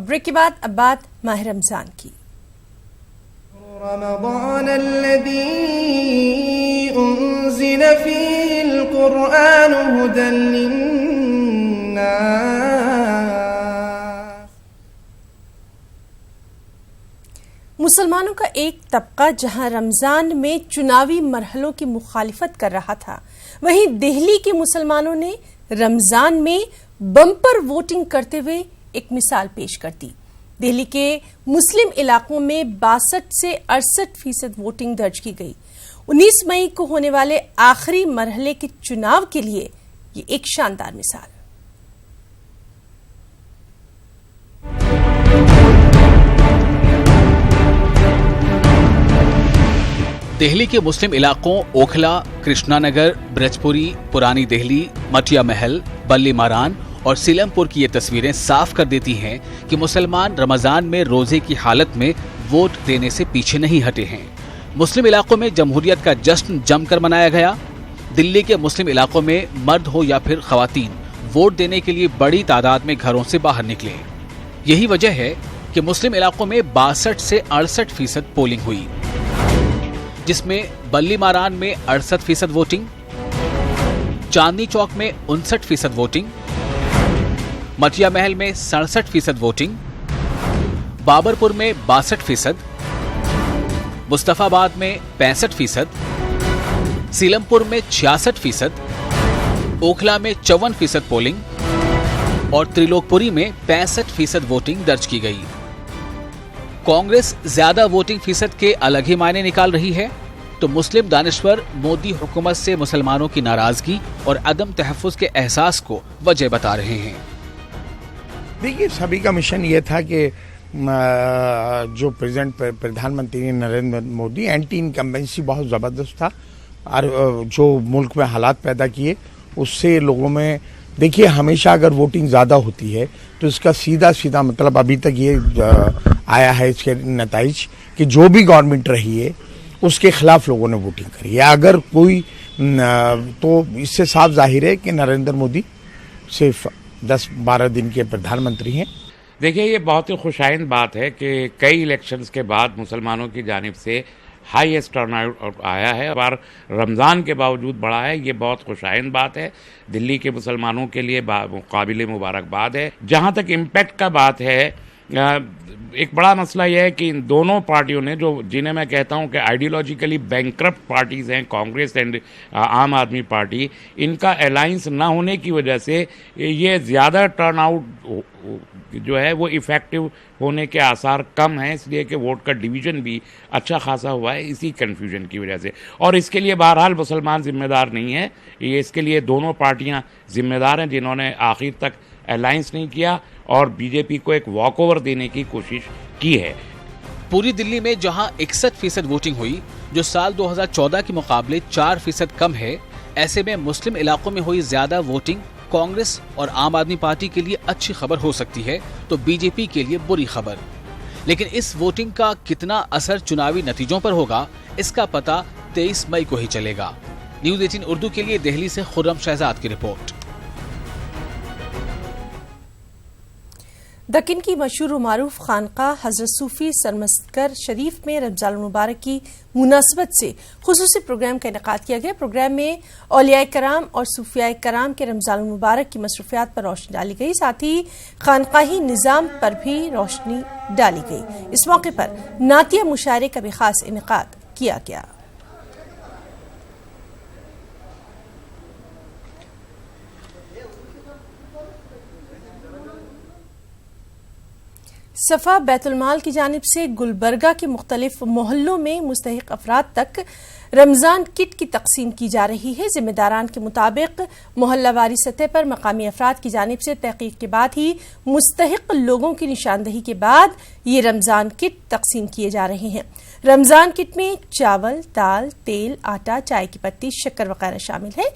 अब ब्रेक के बाद अब बात माह रमजान की। रमज़ान अल्लज़ी उन्ज़िल फ़ीहिल क़ुरआन हुदन लिन्नास। मुसलमानों का एक तबका जहां रमजान में चुनावी मरहलों की मुखालिफत कर रहा था, वहीं दिल्ली के मुसलमानों ने रमजान में बम्पर वोटिंग करते हुए एक मिसाल पेश कर दी। दिल्ली के मुस्लिम इलाकों में 62 से 68% वोटिंग दर्ज की गई। 19 मई को होने वाले आखिरी मरहले के चुनाव के लिए ये एक शानदार मिसाल। दिल्ली के मुस्लिम इलाकों ओखला, कृष्णानगर, ब्रजपुरी, पुरानी दिल्ली, मटिया महल, बल्ली मारान और सीलमपुर की ये तस्वीरें साफ कर देती हैं कि मुसलमान रमजान में रोजे की हालत में वोट देने से पीछे नहीं हटे हैं। मुस्लिम इलाकों में जमहूरियत का जश्न जमकर मनाया गया। दिल्ली के मुस्लिम इलाकों में मर्द हो या फिर खवातीन वोट देने के लिए बड़ी तादाद में घरों से बाहर निकले। यही वजह है कि मुस्लिम इलाकों में 62 से 68% पोलिंग हुई, जिसमें बल्ली मारान में 68% वोटिंग, चांदनी चौक में 59% वोटिंग, मटिया महल में 67% वोटिंग, बाबरपुर में 62%, मुस्तफाबाद में 65%, सीलमपुर में 66%, ओखला में 54% पोलिंग और त्रिलोकपुरी में 65% वोटिंग दर्ज की गई। कांग्रेस ज्यादा वोटिंग फीसद के अलग ही मायने निकाल रही है, तो मुस्लिम दानिश्वर मोदी हुकूमत से मुसलमानों की नाराजगी और अदम तहफ़्फ़ुज़ के एहसास को वजह बता रहे हैं। देखिए, सभी का मिशन ये था कि जो प्रधानमंत्री नरेंद्र मोदी एंटी इनकम्बेंसी बहुत ज़बरदस्त था और जो मुल्क में हालात पैदा किए उससे लोगों में, देखिए हमेशा अगर वोटिंग ज़्यादा होती है तो इसका सीधा मतलब अभी तक ये आया है इसके नताइज कि जो भी गवर्नमेंट रही है उसके खिलाफ लोगों ने वोटिंग करी है। अगर कोई तो इससे साफ जाहिर है कि नरेंद्र मोदी सिर्फ 10-12 दिन के प्रधानमंत्री हैं। देखिए, ये बहुत ही खुशाइन बात है कि कई इलेक्शंस के बाद मुसलमानों की जानिब से हाईएस्ट टर्नआउट आया है और रमज़ान के बावजूद बढ़ा है। ये बहुत खुशाइन बात है, दिल्ली के मुसलमानों के लिए काबिल मुबारकबाद है। जहाँ तक इम्पैक्ट का बात है, एक बड़ा मसला यह है कि इन दोनों पार्टियों ने, जो जिन्हें मैं कहता हूं कि आइडियोलॉजिकली बैंकरप्ट पार्टीज़ हैं, कांग्रेस एंड आम आदमी पार्टी, इनका अलायंस ना होने की वजह से ये ज़्यादा टर्नआउट जो है वो इफ़ेक्टिव होने के आसार कम हैं, इसलिए कि वोट का डिवीज़न भी अच्छा खासा हुआ है इसी कन्फ्यूजन की वजह से। और इसके लिए बहरहाल मुसलमान ज़िम्मेदार नहीं है, ये इसके लिए दोनों पार्टियां ज़िम्मेदार हैं जिन्होंने आखिर तक अलायंस नहीं किया और बीजेपी को एक वॉकओवर देने की कोशिश की है। पूरी दिल्ली में जहां 61% वोटिंग हुई, जो साल 2014 के मुकाबले 4% कम है, ऐसे में मुस्लिम इलाकों में हुई ज्यादा वोटिंग कांग्रेस और आम आदमी पार्टी के लिए अच्छी खबर हो सकती है तो बीजेपी के लिए बुरी खबर। लेकिन इस वोटिंग का कितना असर चुनावी नतीजों पर होगा, इसका पता 23 मई को ही चलेगा। न्यूज़ 18 उर्दू के लिए दिल्ली से खुर्रम शहजाद की रिपोर्ट। दक्कन की मशहूर मारूफ खानकाह हजरत सूफी सरमस्कर शरीफ में रमजान मुबारक की मुनासबत से खुसूसी प्रोग्राम का इनेकाद किया गया। प्रोग्राम में औलियाए कराम और सूफियाए कराम के रमजान मुबारक की मसरूफियात पर रोशनी डाली गई, साथ ही खानकाही निज़ाम पर भी रोशनी डाली गई। इस मौके पर नातिया मुशायरे का भी खास इनेकाद किया गया। सफा बैतुलमाल की जानिब से गुलबर्गा के मुख्तलिफ मोहल्लों में मुस्तहिक अफराद तक रमजान किट की तकसीम की जा रही है। जिम्मेदारान के मुताबिक मोहल्लावारी सतह पर मकामी अफराद की जानिब से तहकीक के बाद ही मुस्तहिक लोगों की निशानदही के बाद ये रमजान किट तकसीम किए जा रहे हैं। रमजान किट में चावल, दाल, तेल, आटा, चाय की पत्ती, शक्कर वगैरह शामिल है।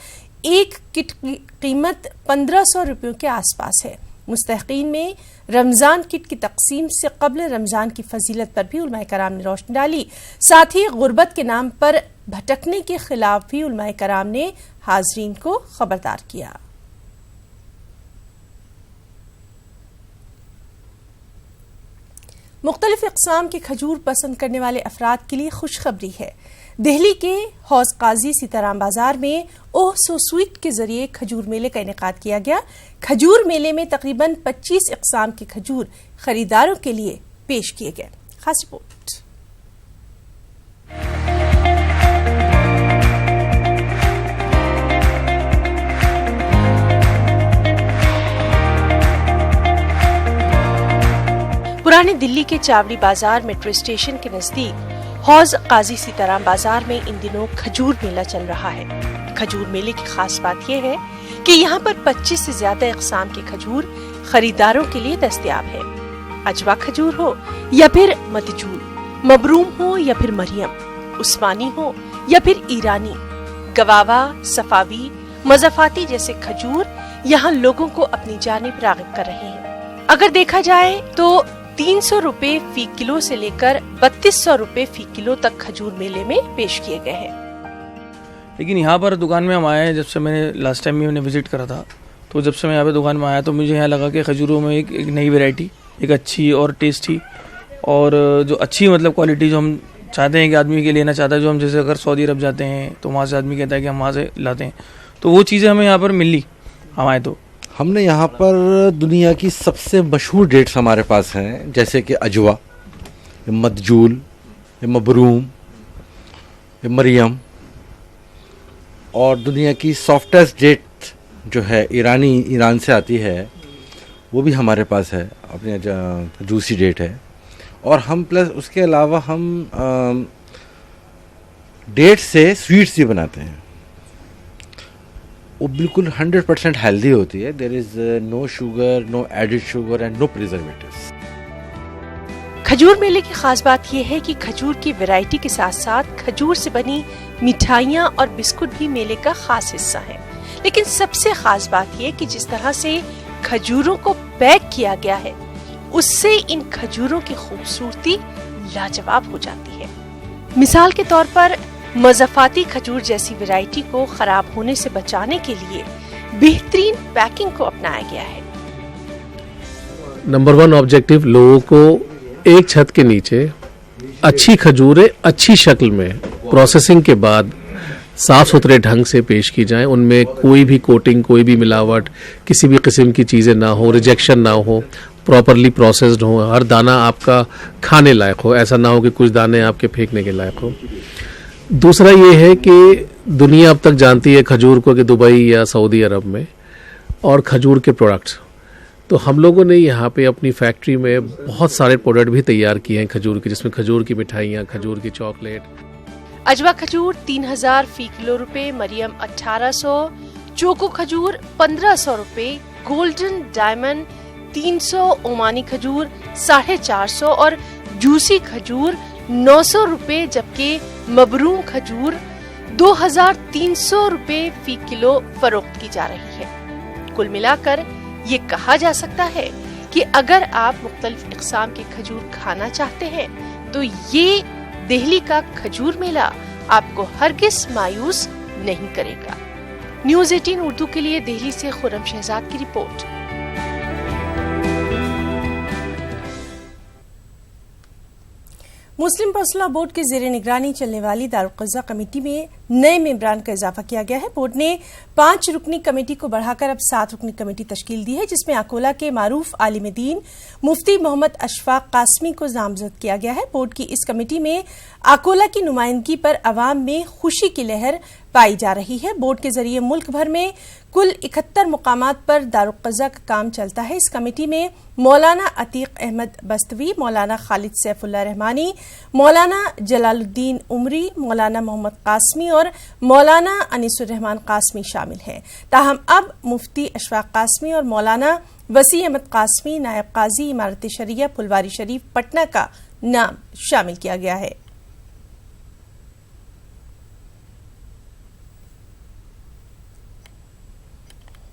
एक किट की कीमत 1500 रुपयों के आसपास है। मुस्तहिकीन में रमजान किट की तकसीम से कब्ल रमजान की फजीलत पर भी उलमाए कराम ने रोशनी डाली। साथ ही गुर्बत के नाम पर भटकने के खिलाफ भी उलमाए कराम ने हाजरीन को खबरदार किया। मुख्तलिफ इक़साम के खजूर पसंद करने वाले अफराद के लिए खुशखबरी है। दिल्ली के हौज काजी सीताराम बाजार में ओह सो स्वीट के जरिए खजूर मेले का इनेकाद किया गया। खजूर मेले में तकरीबन 25 इक़साम के खजूर खरीदारों के लिए पेश किए गए। खास रिपोर्ट। पुरानी दिल्ली के चावड़ी बाजार मेट्रो स्टेशन के नजदीक हौज काजी सीताराम बाजार में इन दिनों खजूर मेला चल रहा है। खजूर मेले की खास बात यह है कि यहाँ पर 25 से ज्यादा इक़साम के खजूर खरीदारों के लिए दस्तयाब है। अजवा खजूर हो या फिर मदजूल, मबरूम हो या फिर मरियम, उस्मानी हो या फिर ईरानी, गवावा, सफावी, मज़फ़ाती जैसे खजूर यहाँ लोगों को अपनी जानिब राग़िब कर रहे हैं। अगर देखा जाए तो 300 रुपए फी किलो से लेकर 3200 रुपए फी किलो तक खजूर मेले में पेश किए गए हैं। लेकिन यहाँ पर दुकान में हम आए, जब से मैंने लास्ट टाइम भी मैंने विजिट करा था, तो जब से मैं यहाँ पे दुकान में आया तो मुझे यहाँ लगा कि खजूरों में एक नई वैरायटी, एक अच्छी और टेस्टी और जो अच्छी मतलब क्वालिटी जो हम चाहते हैं कि आदमी के लेना चाहता है, जो हम जैसे अगर सऊदी अरब जाते हैं तो वहाँ से आदमी कहता है कि हम वहाँ से लाते हैं, तो वो चीज़ें हमें यहाँ पर मिली। हम आए तो हमने यहाँ पर दुनिया की सबसे मशहूर डेट्स हमारे पास हैं, जैसे कि अजवा, मदजूल, मबरूम, मरियम, और दुनिया की सॉफ्टेस्ट डेट जो है ईरान से आती है, वो भी हमारे पास है, अपने जूसी डेट है। और हम प्लस उसके अलावा हम डेट से स्वीट्स भी बनाते हैं। वो बिल्कुल 100% हेल्दी होती है। There is no sugar, no added sugar and no preservatives. खजूर मेले की खास बात यह है कि खजूर की वैरायटी के साथ साथ खजूर से बनी मिठाइयाँ और बिस्कुट भी मेले का खास हिस्सा है। लेकिन सबसे खास बात यह कि जिस तरह से खजूरों को पैक किया गया है, उससे इन खजूरों की खूबसूरती लाजवाब हो जाती है। मिसाल के तौर पर मज़फ़ाती खजूर जैसी वैरायटी को खराब होने से बचाने के लिए बेहतरीन पैकिंग को अपनाया गया है। नंबर 1 ऑब्जेक्टिव लोगों को एक छत के नीचे अच्छी खजूरें अच्छी शक्ल में प्रोसेसिंग के बाद साफ सुथरे ढंग से पेश की जाएं, उनमें कोई भी कोटिंग, कोई भी मिलावट, किसी भी किस्म की चीज़ें ना हो, रिजेक्शन ना हो, प्रॉपरली प्रोसेस्ड हो, हर दाना आपका खाने लायक हो, ऐसा ना हो कि कुछ दाने आपके फेंकने के लायक हो। दूसरा ये है कि दुनिया अब तक जानती है खजूर को कि दुबई या सऊदी अरब में और खजूर के प्रोडक्ट्स, तो हम लोगों ने यहाँ पे अपनी फैक्ट्री में बहुत सारे प्रोडक्ट भी तैयार किए हैं खजूर के, जिसमें खजूर की मिठाइयाँ, खजूर की चॉकलेट। अजवा खजूर 3000 फी किलो रुपए, मरियम 1800, चोको खजूर 1500 रुपए, गोल्डन डायमंड 300, ओमानी खजूर 450 और जूसी खजूर 900 रुपए, जबकि मबरूम खजूर 2300 रुपए फी किलो फरोख्त की जा रही है। कुल मिलाकर ये कहा जा सकता है कि अगर आप मुख्तलिफ इक़साम के खजूर खाना चाहते हैं तो ये दिल्ली का खजूर मेला आपको हरगिज़ मायूस नहीं करेगा। न्यूज़ 18 उर्दू के लिए दिल्ली से खुर्रम शहजाद की रिपोर्ट। मुस्लिम पर्सनल बोर्ड के ज़ेरे निगरानी चलने वाली दारुल क़ज़ा कमेटी में नए मेंबरान का इजाफा किया गया है। बोर्ड ने 5 रुकनी कमेटी को बढ़ाकर अब 7 रुकनी कमेटी तश्कील दी है, जिसमें अकोला के मारूफ आलिम दीन मुफ्ती मोहम्मद अशफाक कासमी को नामजद किया गया है। बोर्ड की इस कमेटी में अकोला की नुमाइंदगी पर अवाम में खुशी की लहर पाई जा रही है। बोर्ड के जरिए मुल्क भर में कुल 71 मुकामात पर दारुल क़ज़ा का काम चलता है। इस कमेटी में मौलाना अतीक अहमद बस्तवी, मौलाना खालिद सैफुल्लाह रहमानी, मौलाना जलालुद्दीन उमरी, मौलाना मोहम्मद कासमी और मौलाना अनीसुर रहमान कासमी शामिल हैं। ताहम अब मुफ्ती अशफाक कासमी और मौलाना वसी अहमद कासमी, नायब काजी इमारत शरिया फुलवारी शरीफ पटना का नाम शामिल किया गया है।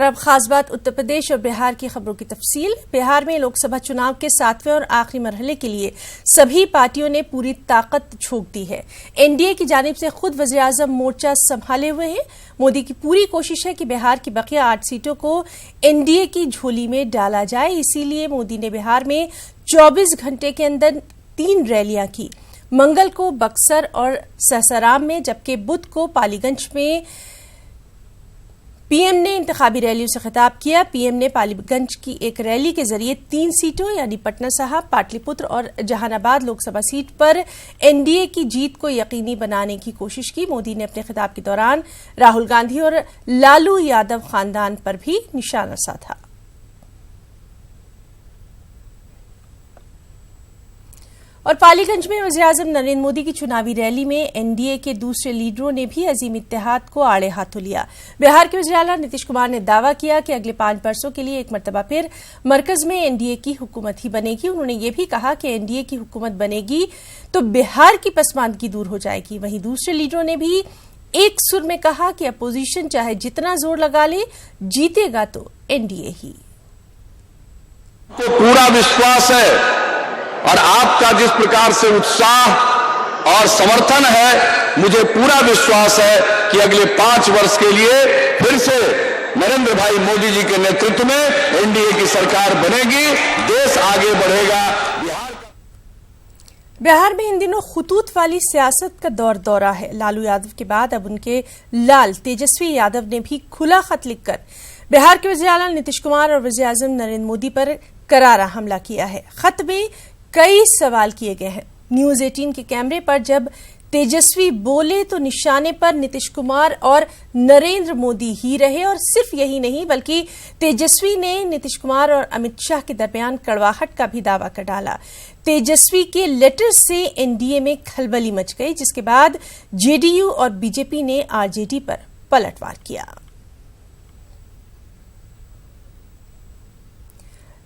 अब खास बात उत्तर प्रदेश और बिहार की खबरों की तफसील। बिहार में लोकसभा चुनाव के 7वें और आखिरी मरहले के लिए सभी पार्टियों ने पूरी ताकत झोंक दी है। एनडीए की जानिब से खुद वज़ीर-ए-आज़म मोर्चा संभाले हुए हैं। मोदी की पूरी कोशिश है कि बिहार की बकिया 8 सीटों को एनडीए की झोली में डाला जाए। इसीलिए मोदी ने बिहार में 24 घंटे के अंदर 3 रैलियां की। मंगल को बक्सर और सासाराम में, जबकि बुध को पालीगंज में पीएम ने इंतखाबी रैलियों से खिताब किया। पीएम ने पालीगंज की एक रैली के जरिए 3 सीटों यानी पटना साहिब, पाटलिपुत्र और जहानाबाद लोकसभा सीट पर एनडीए की जीत को यकीनी बनाने की कोशिश की। मोदी ने अपने खिताब के दौरान राहुल गांधी और लालू यादव खानदान पर भी निशाना साधा। और पालीगंज में वज़ीर-ए-आज़म नरेंद्र मोदी की चुनावी रैली में एनडीए के दूसरे लीडरों ने भी अजीम इत्तेहाद को आड़े हाथों लिया। बिहार के वज़ीर आला नीतीश कुमार ने दावा किया कि अगले 5 वर्षों के लिए एक मरतबा फिर मरकज में एनडीए की हुकूमत ही बनेगी। उन्होंने ये भी कहा कि एनडीए की हुकूमत बनेगी तो बिहार की पसमानदगी दूर हो जाएगी। वहीं दूसरे लीडरों ने भी एक सुर में कहा कि अपोजिशन चाहे जितना जोर लगा ले, जीतेगा तो एनडीए ही। पूरा विश्वास है और आपका जिस प्रकार से उत्साह और समर्थन है, मुझे पूरा विश्वास है कि अगले 5 वर्ष के लिए फिर से नरेंद्र भाई मोदी जी के नेतृत्व में एनडीए की सरकार बनेगी, देश आगे बढ़ेगा। बिहार में इन दिनों खुतूत वाली सियासत का दौरा है। लालू यादव के बाद अब उनके लाल तेजस्वी यादव ने भी खुला खत लिखकर बिहार के वज़ीर आला नीतीश कुमार और वज़ीर-ए-आज़म नरेंद्र मोदी पर करारा हमला किया है। खत में कई सवाल किए गए हैं। न्यूज 18 के कैमरे पर जब तेजस्वी बोले तो निशाने पर नीतीश कुमार और नरेंद्र मोदी ही रहे। और सिर्फ यही नहीं, बल्कि तेजस्वी ने नीतीश कुमार और अमित शाह के दरमियान कड़वाहट का भी दावा कर डाला। तेजस्वी के लेटर से एनडीए में खलबली मच गई, जिसके बाद जेडीयू और बीजेपी ने आरजेडी पर पलटवार किया।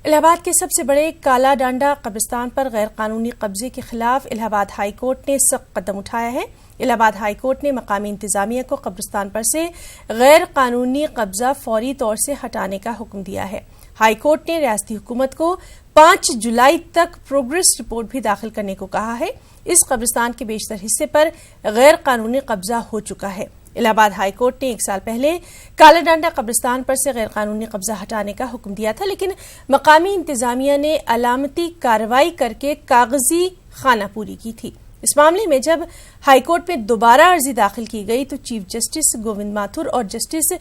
इलाहाबाद के सबसे बड़े काला डांडा कब्रिस्तान पर गैर कानूनी कब्जे के खिलाफ इलाहाबाद हाई कोर्ट ने सख्त कदम उठाया है। इलाहाबाद हाई कोर्ट ने मकामी इंतजामिया को कब्रिस्तान पर से गैर कानूनी कब्जा फौरी तौर से हटाने का हुक्म दिया है। हाई कोर्ट ने रियासती हुकूमत को 5 जुलाई तक प्रोग्रेस रिपोर्ट भी दाखिल करने को कहा है। इस कब्रिस्तान के बेशतर हिस्से पर गैर कानूनी कब्जा हो चुका है। इलाहाबाद हाई कोर्ट ने 1 साल पहले काला डांडा कब्रिस्तान पर से गैर कानूनी कब्जा हटाने का हुक्म दिया था, लेकिन मकामी इंतजामिया ने अलामती कार्रवाई करके कागजी खाना पूरी की थी। इस मामले में जब हाईकोर्ट में दोबारा अर्जी दाखिल की गई तो चीफ जस्टिस गोविंद माथुर और जस्टिस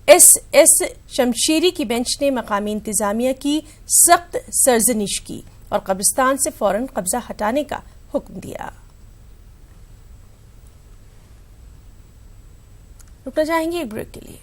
एस शमशेरी की बेंच ने मकामी इंतजामिया की सख्त सरजनिश की और कब्रिस्तान से फौरन कब्जा हटाने का हुक्म दिया। रुकना चाहेंगे एक ब्रेक के लिए।